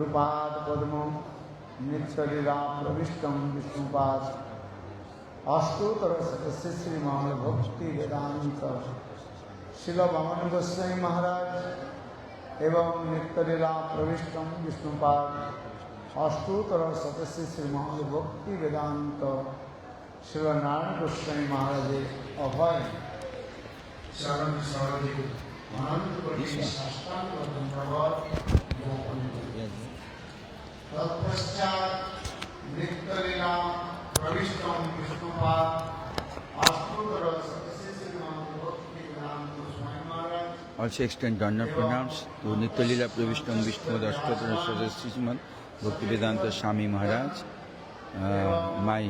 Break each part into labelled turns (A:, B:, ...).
A: Prabhupada Padma Nitya Pravishtam Vishnupas Ashtotara Sakasya Sri Mahal Bhakti Vedanta Srila Bhamani Goswami Maharaj Evam Nitya Pravishtam Vishnupas Ashtotara Sakasya Sri Mahal Bhakti Vedanta Srila Narayana Goswami Maharaj Abhay Sharan Saradi Anand Pati Sastan Vadam Prabhat तत्पश्चात नित्यलीला प्रविष्टम विष्णुपाद आस्तुतर सतस्य श्री भक्ति वेदांत Swami Maharaj.
B: Also extend honor pronouns to Nityalila Pravishtam Vishnu Ashtotra Sadasya Bhaktivedanta Swami Maharaj, my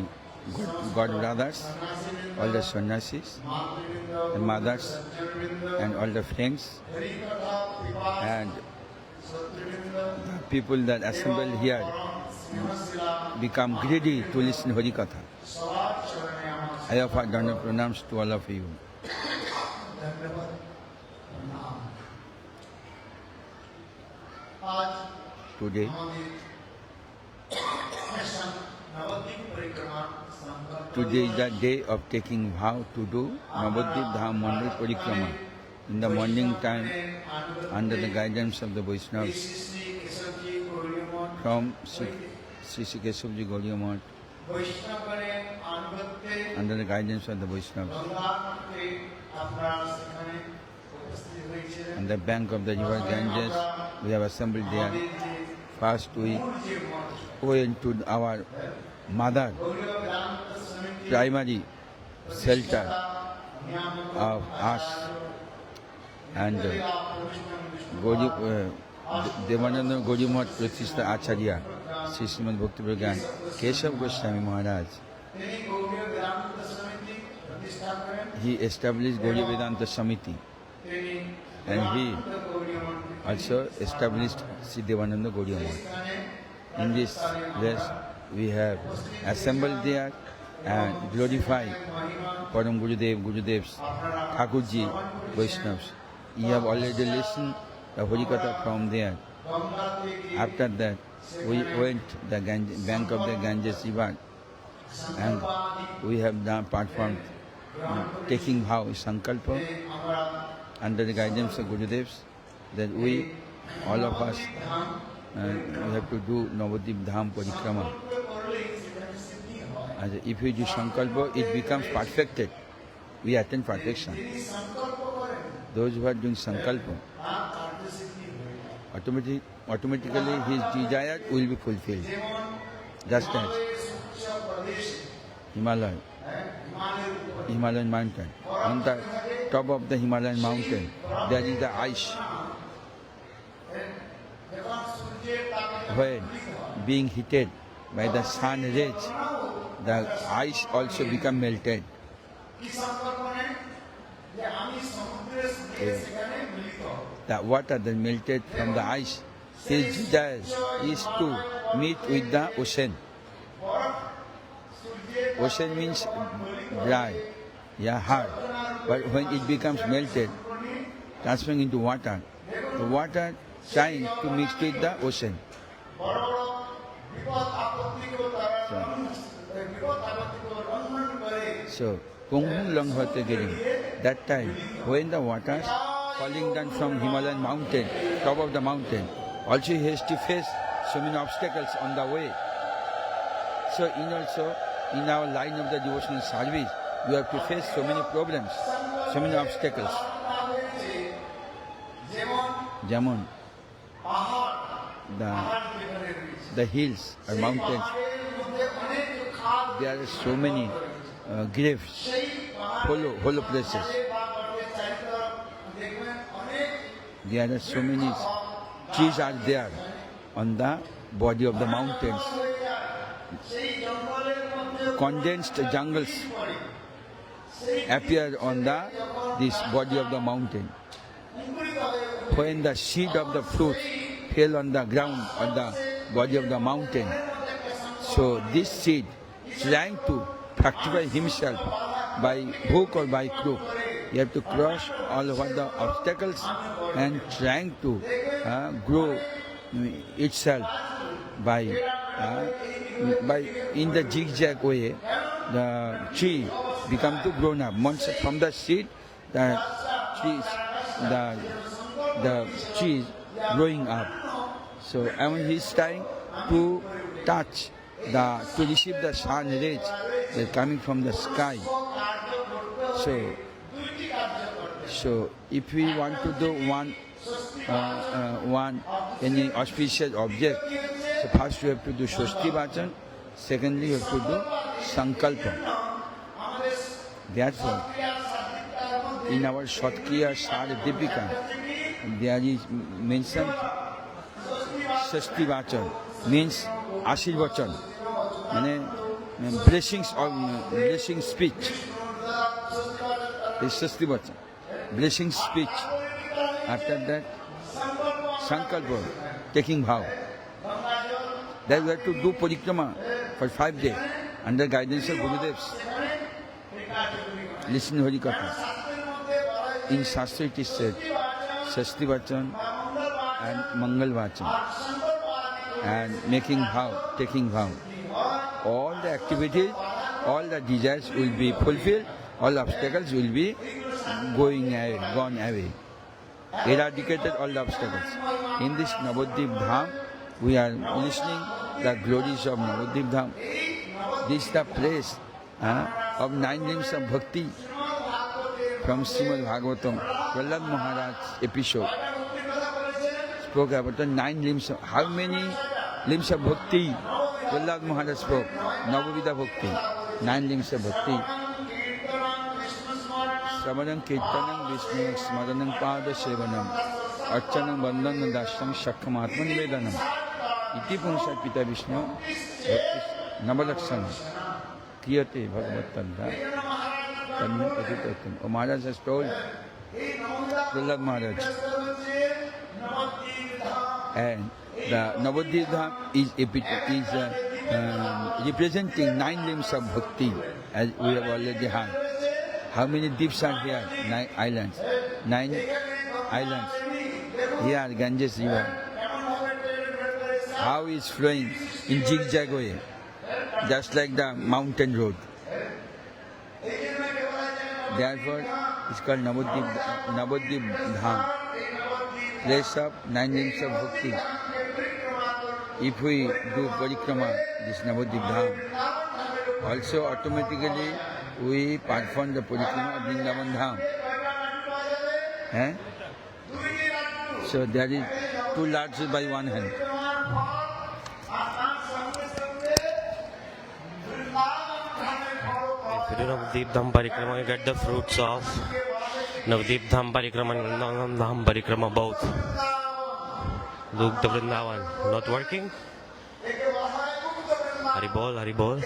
B: God brothers, all the sannyasis, the mothers, and all the friends, and the people that assemble here become greedy to listen Hari Katha. I offer honor pronouns to all of you. Today, is the day of taking vow to do Navadvip Dham Mandal Parikrama in the morning time under the guidance of the Vaishnavas from Sri Kesavji Gaudiya Math, under the guidance of the Vaishnavas. On the bank of the river Ganges, we have assembled there. First we go into our mother, primary shelter of us, and Devananda Gaudiya Math Pratishta Acharya, Sri Srimad Bhakti Pragyan Keshav Goswami Maharaj. He established Gaudiya Vedanta Samiti, and he also established Sri Devananda Gaudiya Math. In this place, we have assembled there and glorified Param Gurudev's Thakurji Vaishnavas. You have already listened the Hari Katha from there. After that, we went to the bank of the Ganges River, and we have performed taking vow Sankalpa under the guidance of Gurudevs, that we, all of us, we have to do Navadvip Dham Parikrama. As if we do Sankalpa, it becomes perfected. We attain perfection. Those who are doing Sankalpa, automatically his desire will be fulfilled. Just as Himalayan mountain. On the top of the Himalayan mountain, there is the ice. When being heated by the sun rays, the ice also become melted. The water that melted from the ice, his desire is to meet with the ocean. Ocean means dry, hard. But when it becomes melted, transferring into water, the water trying to mix with the ocean. So Punghun Langhvate Girim, that time when the waters falling down from Himalayan mountain, top of the mountain, also he has to face so many obstacles on the way. So in our line of the devotional service, you have to face so many problems, so many obstacles. Jamon, the hills or mountains, there are so many graves, hollow places. There are so many trees are there on the body of the mountains. Condensed jungles appear on this body of the mountain. When the seed of the fruit fell on the ground on the body of the mountain, so this seed trying to fructify himself by hook or by crook. You have to cross all over the obstacles and trying to grow itself by in the zigzag way, the tree become to grown up. Once from the seed, the tree growing up. So and when he's trying to touch to receive the sun rays that coming from the sky. So if we want to do one any auspicious object, so first you have to do Shashti Vachan, secondly you have to do Sankalpa. Therefore, in our Shatkriya Sar Dipika, there is mentioned Shashti Vachan, means Ashirvachan, blessings or blessing speech. This Shashti Vachan, blessing speech. After that, Sankalpa, taking vow. Then we have to do parikrama for 5 days under guidance of Gurudevs. Listen to Hari Katha. In Shastra it is said, Shashti Vachan and Mangal Vachan and making vow, taking vow. All the activities, all the desires will be fulfilled, all obstacles will be gone away. Eradicated all the obstacles. In this Navadvip Dham, we are listening the glories of Navadvip Dham. This is the place of 9 limbs of bhakti from Srimad Bhagavatam. Prahlad Maharaj episode spoke about the 9 limbs. How many limbs of bhakti Prahlad Maharaj spoke? Navavida bhakti. 9 limbs of bhakti. Samaran Kirtanam Vishnu Smaranam Pada Sevanam Archanam Bandhanam Dasham Shakham Atman Vedanam Iti Punsat Pita Vishnu Namalakshana Kiyate Bhagavattanda Tanna Patitatam. Oh, Maharaj has told Prahlad Maharaj, and the Navadvip Dham is representing 9 limbs of bhakti, as we have already heard. How many deeps are here? 9 islands. 9 islands. Here, Ganges River. How is flowing in zigzag way, just like the mountain road. Therefore, it's called Navadvip Dham, place of 9 limbs of bhakti. If we do parikrama, this Navadvip Dham, also automatically we perform the parikrama of Vrindavan Dham. So there is 2 large by 1 hand.
C: If you do Navadvip Dham Parikrama, you get the fruits of Navadvip Dham Parikrama and Vrindavan Dham Parikrama both. Look, the Vrindavan not working. Haribol, Haribol.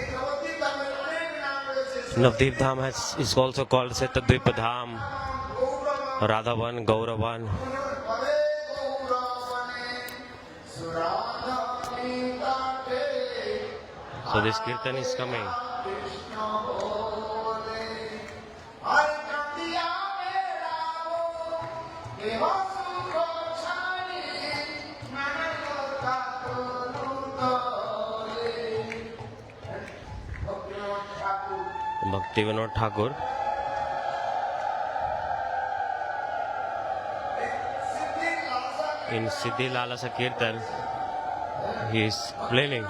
C: Navadvip Dham is also called Setadvipa Dham, Radhavan, Gauravan. So this kirtan is coming. Bhakti Vinod Thakur. In Siddhi Lalasa Kirtan, he is explaining.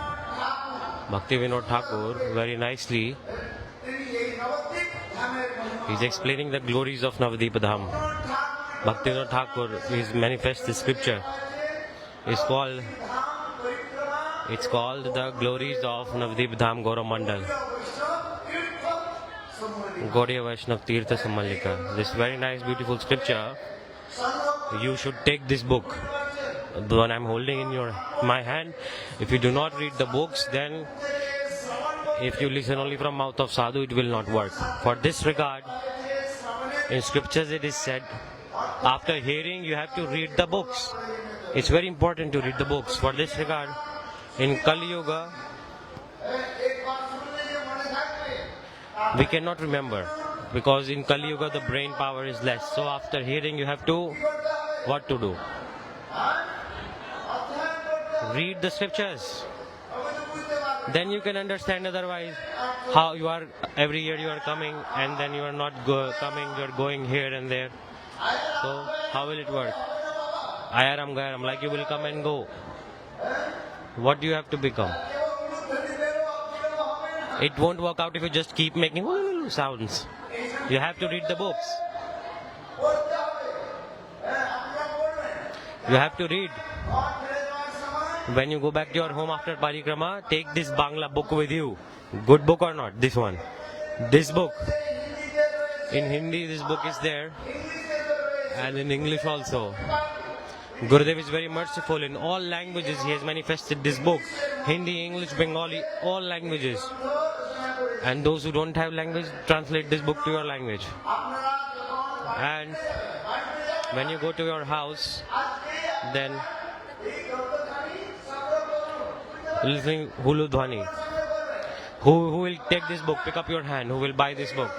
C: Bhakti Vinod Thakur very nicely. He is explaining the glories of Navadvip Dham. Bhakti Vinod Thakur is manifest the scripture. It's called the glories of Navadvip Dham Gaura Mandal. Gaudiya Vaishnav Tirtha Sammalika. This very nice, beautiful scripture. You should take this book. The one I'm holding in my hand. If you do not read the books, then if you listen only from mouth of sadhu, it will not work. For this regard, in scriptures it is said, after hearing you have to read the books. It's very important to read the books. For this regard, in Kali Yuga, we cannot remember, because in Kali Yuga the brain power is less. So after hearing you have to, what to do? Read the scriptures. Then you can understand. Otherwise, how you are every year you are coming and then you are not coming. You are going here and there. So how will it work? Ayaram Gayaram, like you will come and go. What do you have to become? It won't work out if you just keep making sounds. You have to read the books. You have to read. When you go back to your home after parikrama, take this Bangla book with you. Good book or not? This one. This book. In Hindi, this book is there. And in English also. Gurudev is very merciful. In all languages, he has manifested this book. Hindi, English, Bengali, all languages. And those who don't have language, translate this book to your language. And when you go to your house, then listening Hulu Dhwani. Who will take this book? Pick up your hand. Who will buy this book?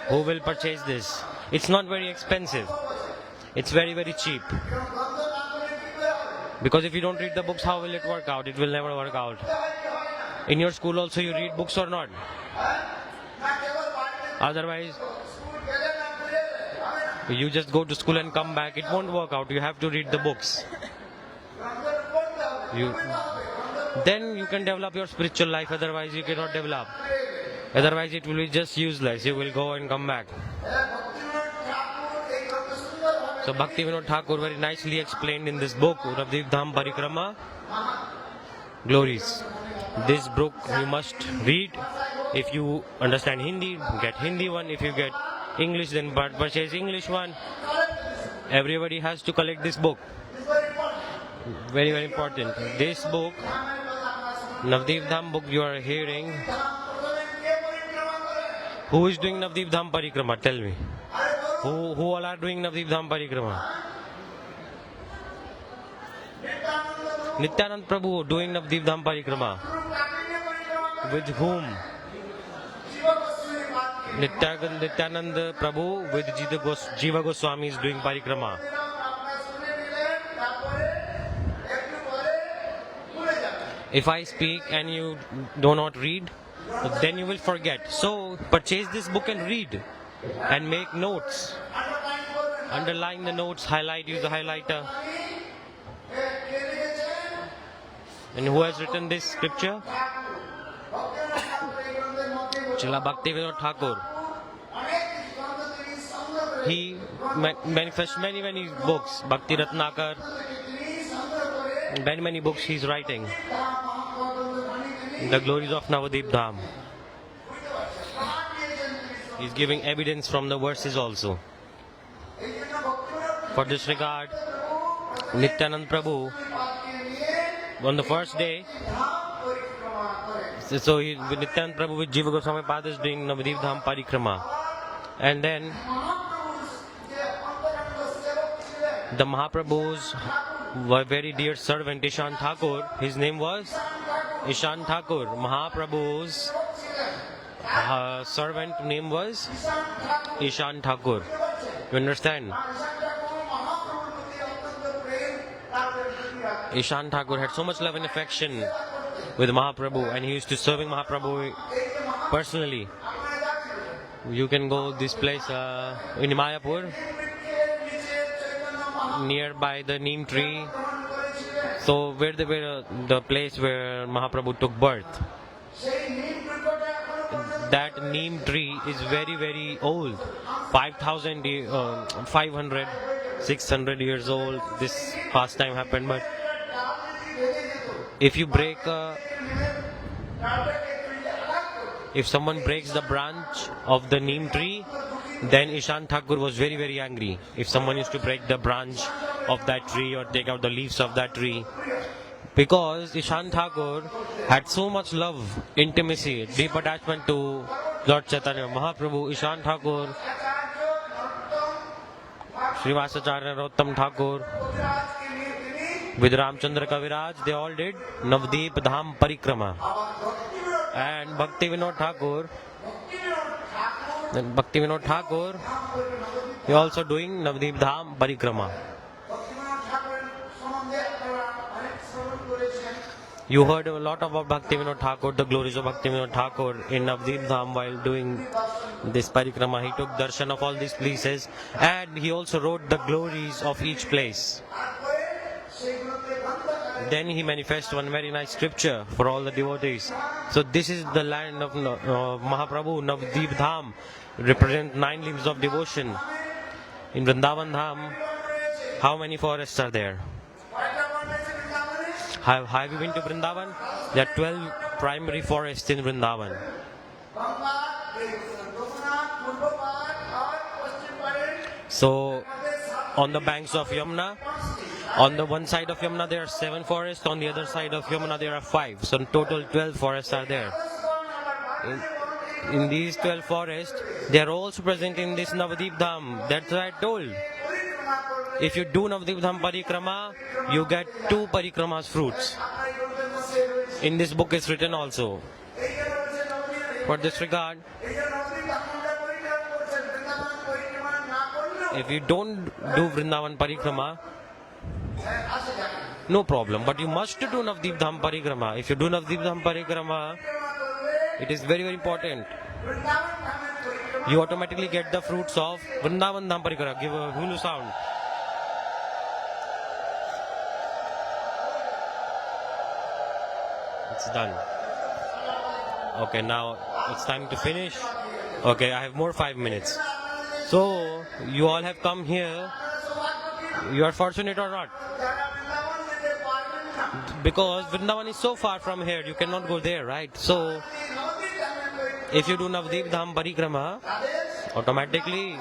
C: Who will purchase this? It's not very expensive. It's very, very cheap. Because if you don't read the books, how will it work out? It will never work out. In your school also you read books or not? Otherwise, you just go to school and come back. It won't work out. You have to read the books. Then you can develop your spiritual life. Otherwise, you cannot develop. Otherwise, it will be just useless. You will go and come back. So Bhakti Vinod Thakur very nicely explained in this book, Navdeep Dham Parikrama, glories. This book you must read. If you understand Hindi, get Hindi one. If you get English, then purchase English one. Everybody has to collect this book. Very, very important. This book, Navdeep Dham book you are hearing. Who is doing Navdeep Dham Parikrama? Tell me. Who all are doing Navdeep Dham Parikrama? Nityanand Prabhu doing Navdeep Dham Parikrama. With whom? Nityanand Prabhu with Jiva Goswami is doing Parikrama. If I speak and you do not read, then you will forget. So purchase this book and read. And make notes. Underline the notes, use the highlighter. And who has written this scripture? Srila Bhakti Vinod Thakur. He manifests many books. Bhakti Ratnakar. Many books he is writing. The glories of Navdeep Dham. He is giving evidence from the verses also. For this regard, Nityanand Prabhu, on the first day, Nityanand Prabhu with Jiva Goswami Pada is doing Navdeep Dham Parikrama. And then the Mahaprabhu's very dear servant Ishan Thakur, his name was Ishan Thakur. Mahaprabhu's servant name was Ishan Thakur. You understand? Ishan Thakur had so much love and affection with Mahaprabhu, and he used to serving Mahaprabhu personally. You can go this place in Mayapur, nearby the neem tree. So where the place where Mahaprabhu took birth. That neem tree is very, very old. 500, 600 years old. This past time happened, but if you break if someone breaks the branch of the neem tree, then Ishan Thakur was very, very angry. If someone used to break the branch of that tree or take out the leaves of that tree, because Ishan Thakur had so much love, intimacy, deep attachment to Lord Chaitanya Mahaprabhu. Ishan Thakur, Srivasacharya Narottam Thakur, with Ramchandra Kaviraj, they all did Navdeep Dham Parikrama. And Bhakti Vinod Thakur, he also doing Navdeep Dham Parikrama. You heard a lot about Bhaktivinoda Thakur, the glories of Bhaktivinoda Thakur in Navdeep Dham while doing this parikrama. He took darshan of all these places and he also wrote the glories of each place. Then he manifests one very nice scripture for all the devotees. So this is the land of Mahaprabhu, Navdeep Dham, represent 9 limbs of devotion. In Vrindavan Dham, how many forests are there? Have you been to Vrindavan? There are 12 primary forests in Vrindavan. So, on the banks of Yamuna, on the one side of Yamuna there are 7 forests, on the other side of Yamuna there are 5. So, in total 12 forests are there. In these 12 forests, they are also present in this Navdeep Dham. That's what I told. If you do Navdeep Dham parikrama, you get 2 parikramas fruits. In this book is written also. For this regard, if you don't do Vrindavan parikrama, no problem. But you must do Navdeep Dham parikrama. If you do Navdeep Dham parikrama, it is very, very important. You automatically get the fruits of Vrindavan Dham parikrama. Give a hulu sound. It's done. Okay, now it's time to finish. Okay, I have more 5 minutes. So, you all have come here. You are fortunate or not? Because Vrindavan is so far from here, you cannot go there, right? So, if you do Navdeep Dham parikrama, automatically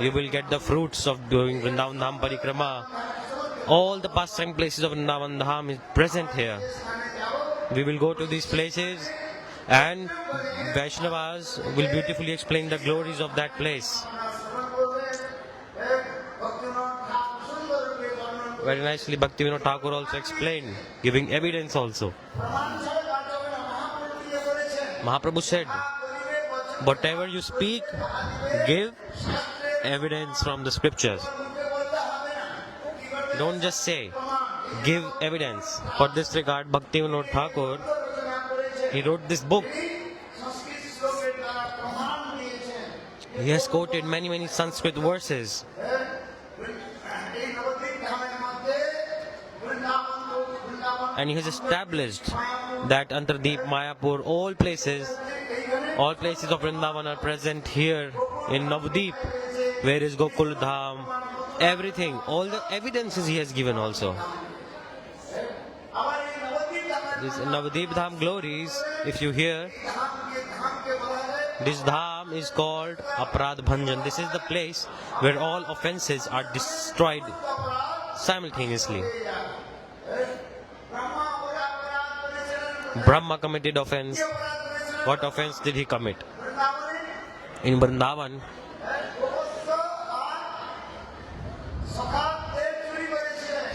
C: you will get the fruits of doing Vrindavan Dham parikrama. All the pastime places of Vrindavan Dham is present here. We will go to these places and Vaishnavas will beautifully explain the glories of that place. Very nicely Bhaktivinoda Thakur also explained, giving evidence also. Mahaprabhu said, whatever you speak, give evidence from the scriptures. Don't just say, give evidence. For this regard, Bhaktivinoda Thakur, he wrote this book. He has quoted many Sanskrit verses. And he has established that Antardeep, Mayapur, all places of Vrindavan are present here in Navdeep. Where is Gokul Dham? Everything, all the evidences he has given also. This Navdeep Dham glories, if you hear, this Dham is called Aparadh Bhanjan. This is the place where all offenses are destroyed simultaneously. Brahma committed offense. What offense did he commit? In Vrindavan,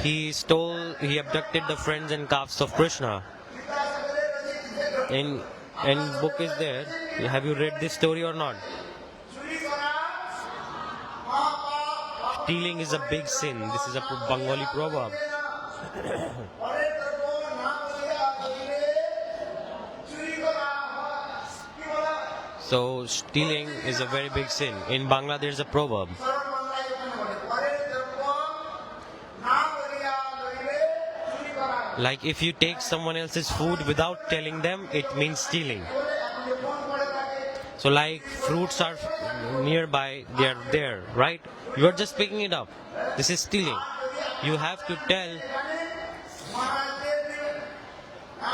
C: he abducted the friends and calves of Krishna. And book is there. Have you read this story or not? Stealing is a big sin. This is a Bengali proverb. So stealing is a very big sin. In Bangla there is a proverb. Like if you take someone else's food without telling them, it means stealing. So like fruits are nearby, they are there, right? You are just picking it up. This is stealing. You have to tell.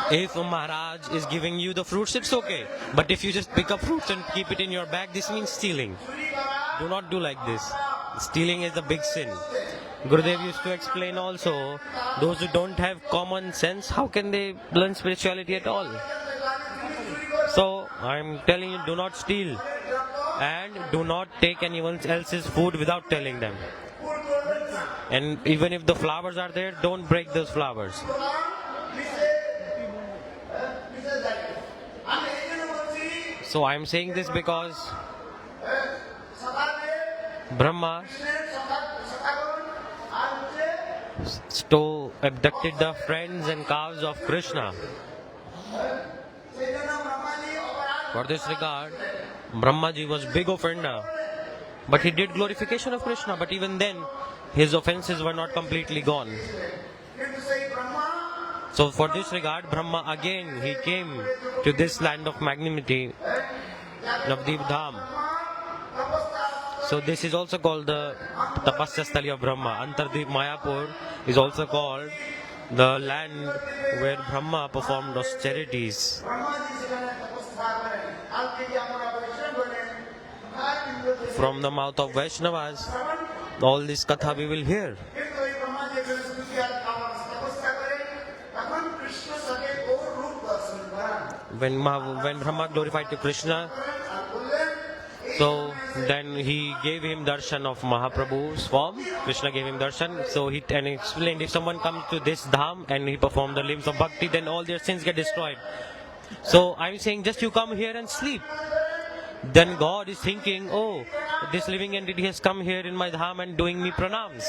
C: If Maharaj is giving you the fruits, it's okay. But if you just pick up fruits and keep it in your bag, this means stealing. Do not do like this. Stealing is a big sin. Gurudev used to explain also, those who don't have common sense, how can they learn spirituality at all? So, I'm telling you, do not steal. And do not take anyone else's food without telling them. And even if the flowers are there, don't break those flowers. So I'm saying this because Brahma stole abducted the friends and calves of Krishna. For this regard, Brahmaji was big offender. But he did glorification of Krishna. But even then, his offenses were not completely gone. So for this regard, Brahma again, he came to this land of magnanimity, Navdeep Dham. So this is also called the Tapasya Sthali of Brahma. Antardeep Mayapur is also called the land where Brahma performed austerities. From the mouth of Vaishnavas, all this katha we will hear. When Brahma glorified to Krishna, so then he gave him darshan of Mahaprabhu's form. Krishna gave him darshan. So he explained, if someone comes to this dham and he performed the limbs of bhakti, then all their sins get destroyed. So I'm saying, just you come here and sleep. Then God is thinking, oh, this living entity has come here in my dham and doing me pranams.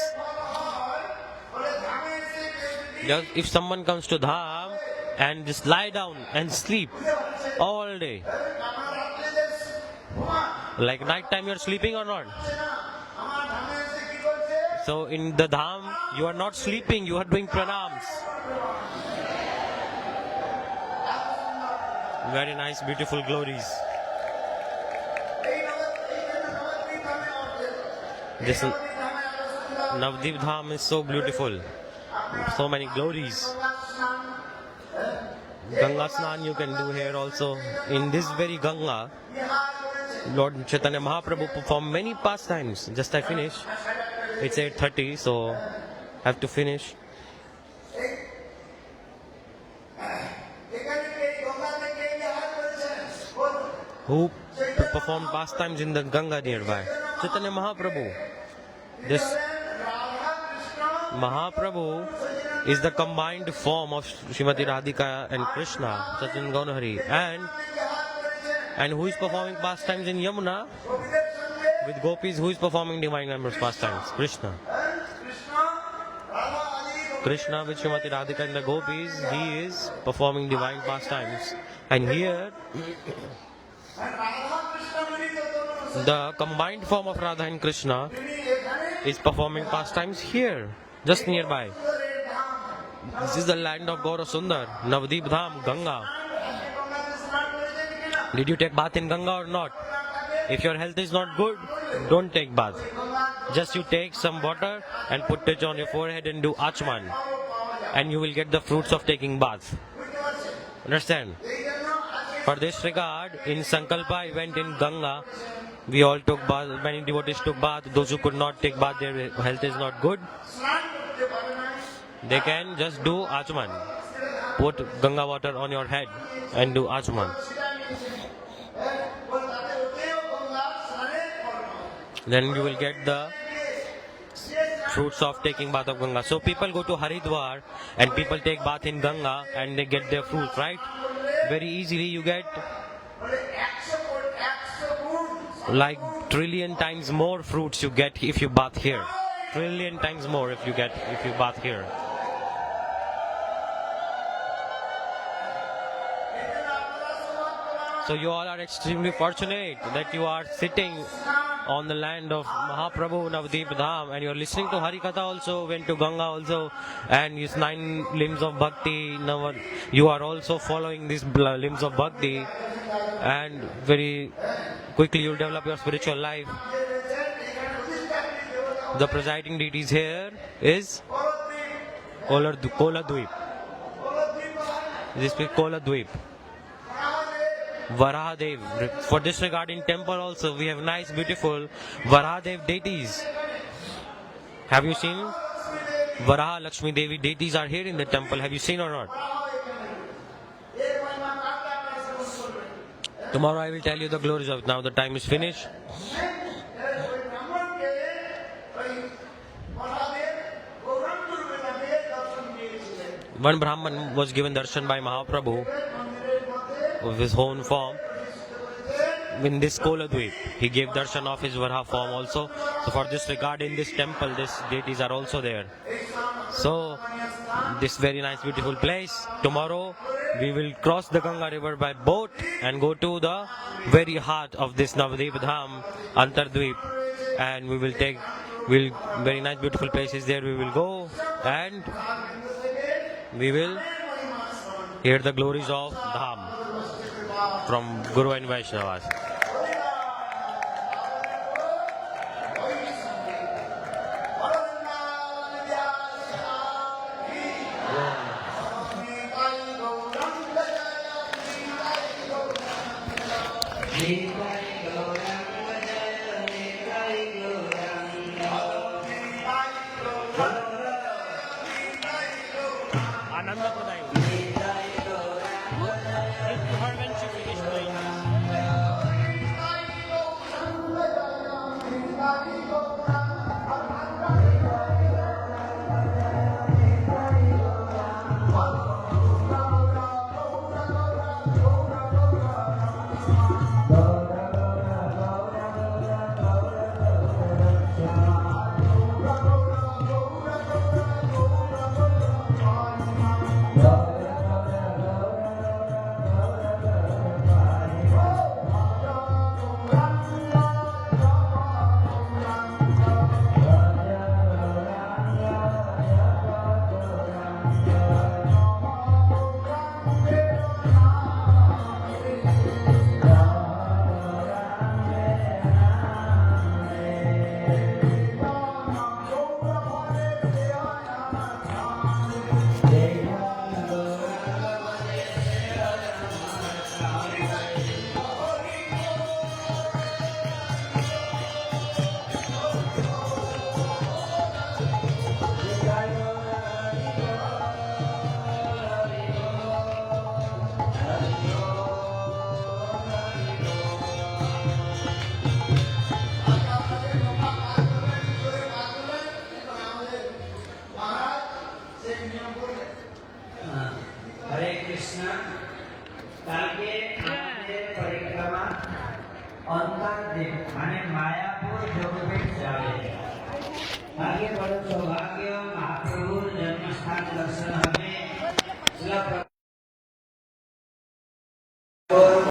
C: Just if someone comes to dham and just lie down and sleep all day, like night time you're sleeping or not? So in the dham you are not sleeping, you are doing pranams. Very nice, beautiful glories. This Navdeep Dham is so beautiful. So many glories. Ganga Snan you can do here also. In this very Ganga, Lord Chaitanya Mahaprabhu performed many pastimes. Just I finish. It's 8:30, so have to finish. Who performed pastimes in the Ganga nearby? Chaitanya Mahaprabhu. This Mahaprabhu is the combined form of Srimati Radhika and Krishna, Chaitanya Gaunahari. And who is performing pastimes in Yamuna? With gopis, who is performing divine numbers pastimes? Krishna. Krishna with Srimati Radhika and the gopis, he is performing divine pastimes. And here, the combined form of Radha and Krishna is performing pastimes here, just nearby. This is the land of Gaura Sundar, Navdeep Dham, Ganga. Did you take bath in Ganga or not? If your health is not good, don't take bath. Just you take some water and put it on your forehead and do Achman. And you will get the fruits of taking bath. Understand? For this regard, in Sankalpa event in Ganga, we all took bath, many devotees took bath. Those who could not take bath, their health is not good, they can just do Achman. Put Ganga water on your head and do Achman. Then you will get the fruits of taking bath of Ganga. So people go to Haridwar and people take bath in Ganga and they get their fruits, right? Very easily you get like trillion times more fruits you get if you bath here. Trillion times more if you bath here. So you all are extremely fortunate that you are sitting on the land of Mahaprabhu Navdeep Dham and you are listening to Harikatha also, went to Ganga also, and his 9 limbs of bhakti. Now you are also following these limbs of bhakti and very quickly you will develop your spiritual life. The presiding deities here is Kola Dweep. This is Kola Dweep. Varahadev. For this regard in temple also we have nice beautiful Varahadev deities. Have you seen? Varaha Lakshmi Devi deities are here in the temple. Have you seen or not? Tomorrow I will tell you the glories of it. Now the time is finished. One Brahman was given darshan by Mahaprabhu of his own form in this Kola Dweep. He gave darshan of his Varaha form also. So for this regard in this temple, these deities are also there. So this very nice beautiful place. Tomorrow we will cross the Ganga river by boat and go to the very heart of this Navadvip Dham, Antardvip, and we will very nice beautiful places there. We will go and we will hear the glories of Dham from Guru and Vaishnavas.
D: हरे कृष्ण कल के परिक्रमा अंतर्दीप माने मायापुर जोगपीठ जावे आगे बड़ो सौभाग्य महाप्रभु जन्म स्थान दर्शन हमें